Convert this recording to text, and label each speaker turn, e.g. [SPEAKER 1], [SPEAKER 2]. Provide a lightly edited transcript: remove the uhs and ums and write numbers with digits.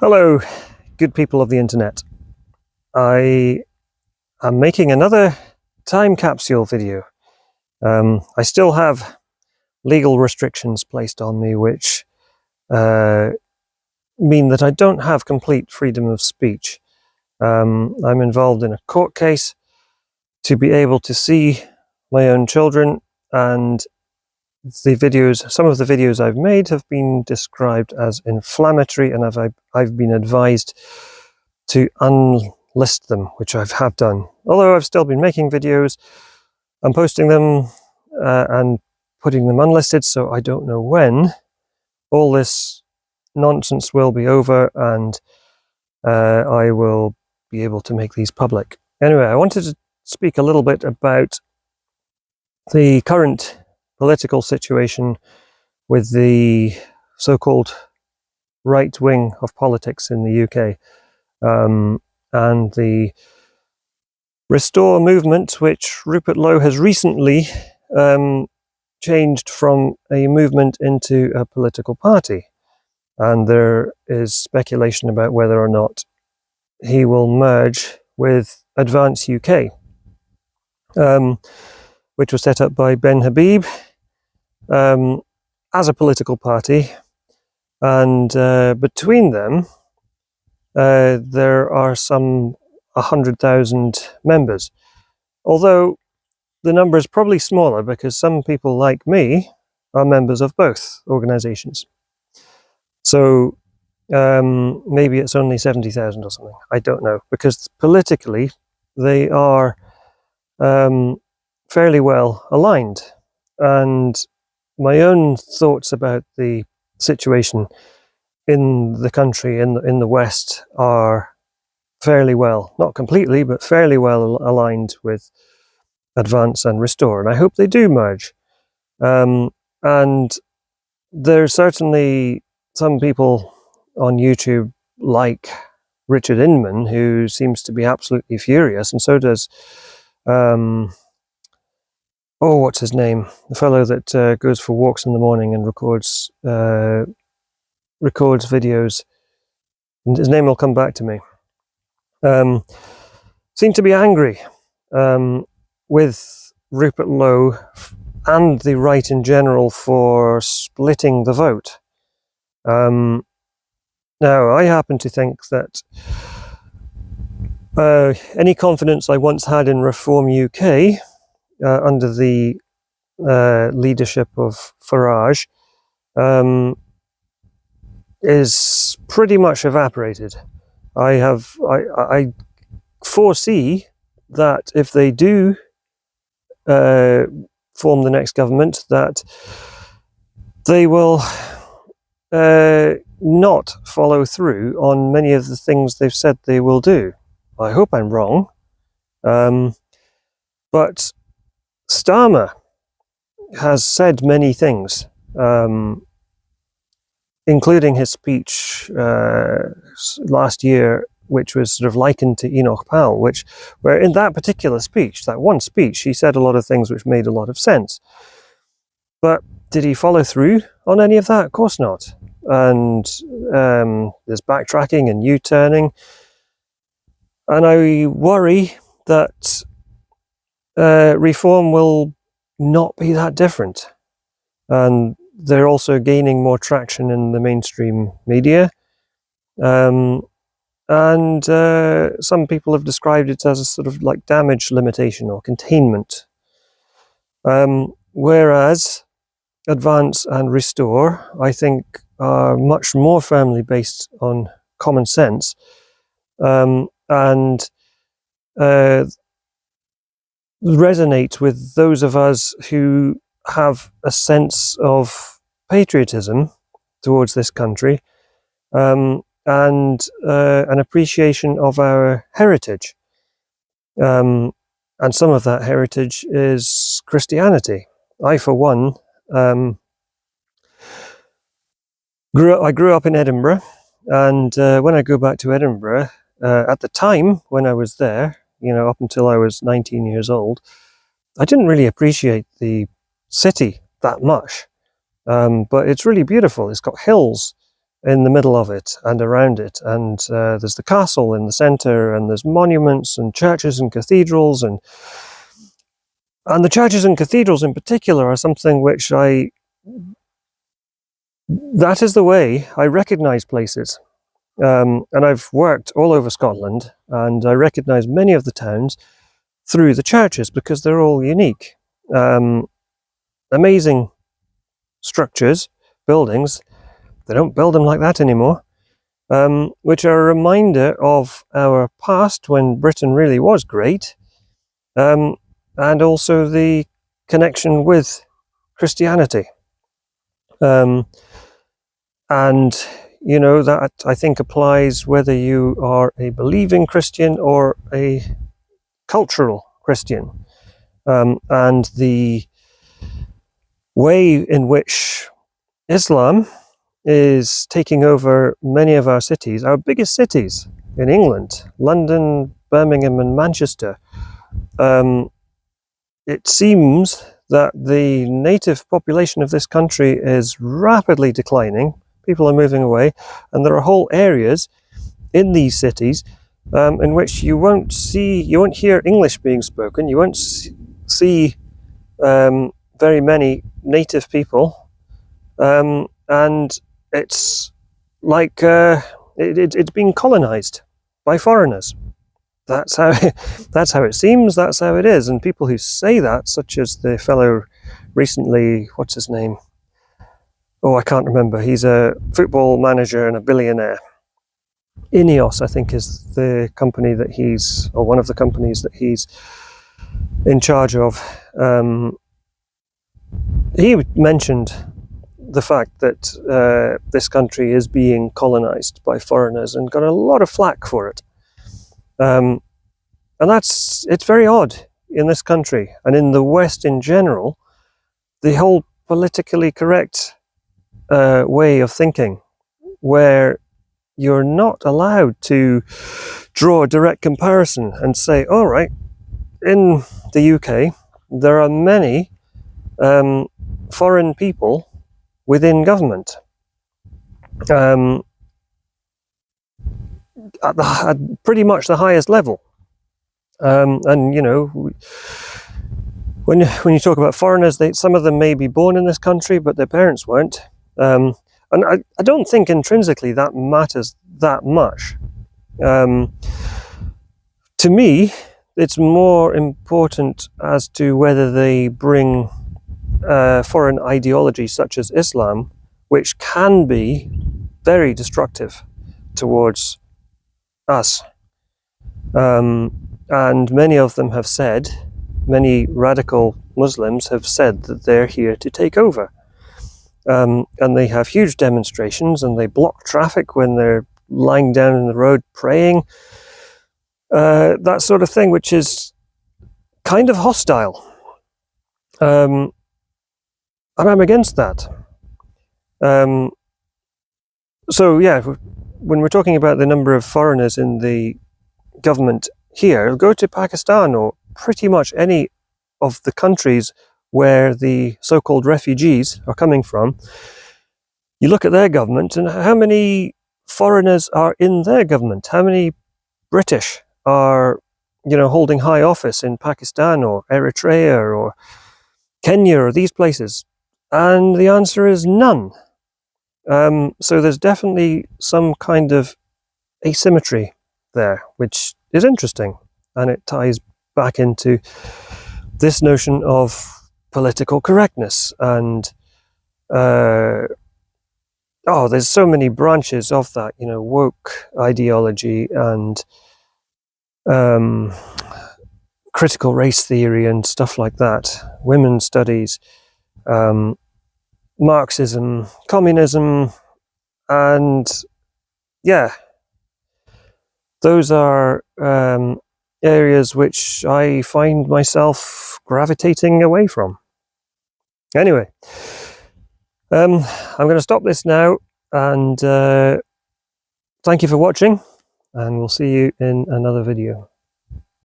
[SPEAKER 1] Hello, good people of the internet. I am making another time capsule video. I still have legal restrictions placed on me which mean that I don't have complete freedom of speech. I'm involved in a court case to be able to see my own children, and some of the videos I've made have been described as inflammatory, and I've been advised to unlist them, which I have done. Although I've still been making videos, I'm posting them and putting them unlisted, so I don't know when all this nonsense will be over and I will be able to make these public. Anyway, I wanted to speak a little bit about the current political situation with the so-called right wing of politics in the UK, and the Restore movement, which Rupert Lowe has recently changed from a movement into a political party. And there is speculation about whether or not he will merge with Advance UK, which was set up by Ben Habib as a political party. And between them, there are some 100,000 members. Although the number is probably smaller because some people like me are members of both organizations. So maybe it's only 70,000 or something. I don't know, because politically they are fairly well aligned. And my own thoughts about the situation in the country, in the West, are fairly well, not completely, but fairly well aligned with Advance and Restore. And I hope they do merge. And there's certainly some people on YouTube like Richard Inman, who seems to be absolutely furious, and so does what's his name? The fellow that goes for walks in the morning and records videos. And his name will come back to me. Seem to be angry with Rupert Lowe and the right in general for splitting the vote. Now, I happen to think that any confidence I once had in Reform UK under the leadership of Farage is pretty much evaporated. I foresee that if they do form the next government, that they will not follow through on many of the things they've said they will do. I hope I'm wrong. But Starmer has said many things, including his speech last year, which was sort of likened to Enoch Powell, where in that particular speech, that one speech, he said a lot of things which made a lot of sense. But did he follow through on any of that? Of course not. And there's backtracking and U-turning. And I worry that Reform will not be that different. And they're also gaining more traction in the mainstream media. And some people have described it as a sort of like damage limitation or containment. Whereas Advance and Restore, I think, are much more firmly based on common sense and resonate with those of us who have a sense of patriotism towards this country, and an appreciation of our heritage. And some of that heritage is Christianity. I, for one, grew up in Edinburgh, and when I go back to Edinburgh, at the time when I was there, up until I was 19 years old, I didn't really appreciate the city that much. But it's really beautiful. It's got hills in the middle of it and around it, and there's the castle in the centre, and there's monuments and churches and cathedrals, and the churches and cathedrals in particular are something which that is the way I recognise places. And I've worked all over Scotland, and I recognise many of the towns through the churches because they're all unique. Amazing structures, buildings. They don't build them like that anymore, which are a reminder of our past when Britain really was great, and also the connection with Christianity. And, you know, that I think applies whether you are a believing Christian or a cultural Christian. And the way in which Islam is taking over many of our cities, our biggest cities in England, London, Birmingham and Manchester, it seems that the native population of this country is rapidly declining. People are moving away, and there are whole areas in these cities in which you won't hear English being spoken. You won't see very many native people, and it's like it's been colonized by foreigners. That's how it seems. That's how it is. And people who say that, such as the fellow recently, what's his name? Oh, I can't remember. He's a football manager and a billionaire. Ineos, I think, is the company that or one of the companies that he's in charge of. He mentioned the fact that this country is being colonized by foreigners and got a lot of flack for it. And it's very odd in this country and in the West in general, the whole politically correct way of thinking, where you're not allowed to draw a direct comparison and say, all right, in the UK, there are many foreign people within government. At pretty much the highest level. And, you know, when you talk about foreigners, some of them may be born in this country, but their parents weren't. And I don't think intrinsically that matters that much. To me, it's more important as to whether they bring foreign ideology such as Islam, which can be very destructive towards us. And many of them have said, many radical Muslims have said that they're here to take over. And they have huge demonstrations, and they block traffic when they're lying down in the road praying. That sort of thing, which is kind of hostile. And I'm against that. So yeah, when we're talking about the number of foreigners in the government here, go to Pakistan or pretty much any of the countries where the so-called refugees are coming from. You look at their government and how many foreigners are in their government? How many British are, you know, holding high office in Pakistan or Eritrea or Kenya or these places? And the answer is none. So there's definitely some kind of asymmetry there, which is interesting, and it ties back into this notion of political correctness. And there's so many branches of that, you know, woke ideology and critical race theory and stuff like that, women's studies, Marxism, communism, and yeah, those are areas which I find myself gravitating away from. Anyway, I'm going to stop this now, and thank you for watching, and we'll see you in another video.